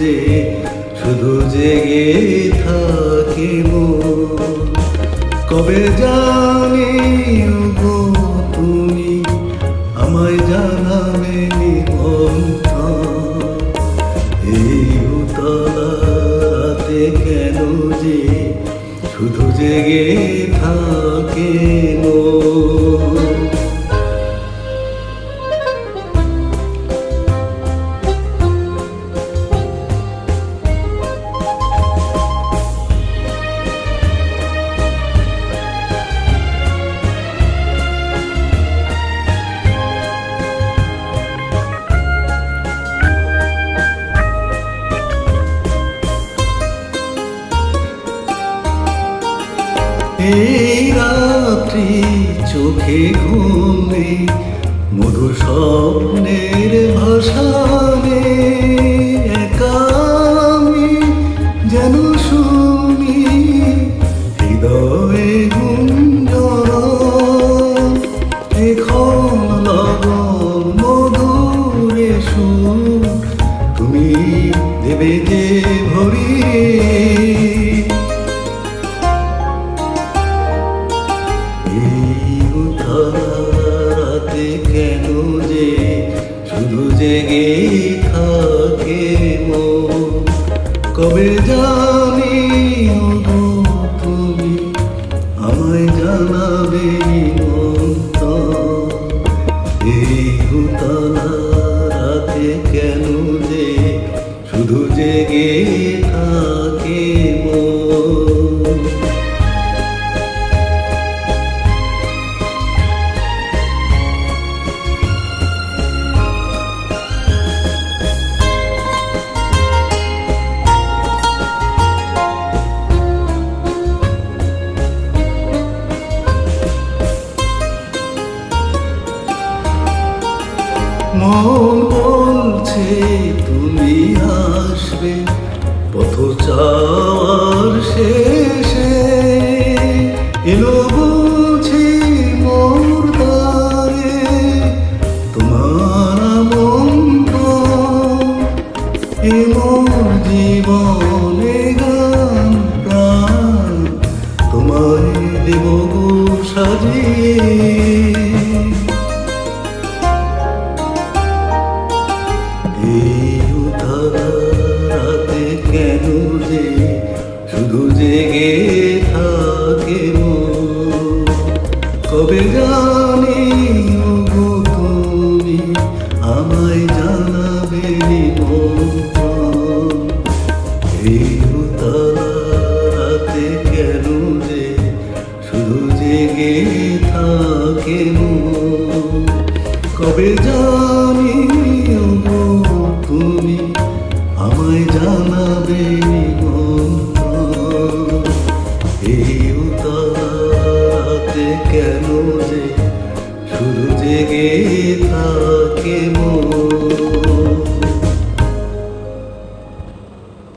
যে শুধু জেগে থাকে মন। কবে জানি গো তুমি আমায় জানাবে নিমন্ত্রণ। এই উতলা রাতে কেন যে শুধু জেগে থাকে মন। এই রাত্রি চোখে ঘুম নেই, মধুর স্বপ্নের ভাষানে একা আমি যেন শুনি হৃদয়ে গুঞ্জন। এখন লগন মধুরে সুর তুমি দেবে যে ভরিয়ে। রাতে কেন যে শুধু জেগে থাকে মন। কবে জানি গো তুমি আমায় জানাবে নিমন্ত্রণ। এই উতলা রাতে কেন যে শুধু জেগে থাকে মন। মন বলছে তুমি আসবে পথ চাওয়ার শেষে। এলো বুঝি মোর দ্বারে তোমার আমন্ত্রণ। এ মোর জীবনে গান প্রাণ তোমায় দেব গো সাজিয়ে। এই উতলা রাতে কেন যে শুধু জেগে থাকে মন। কবে জানি গো তুমি আমায় জানাবে নিমন্ত্রণ। এই উতলা রাতে কেন যে শুধু জেগে থাকে মন। কবে জানি তুমি আমায় জানাবে নিমন্ত্রণ। এই উতলা রাতে কেন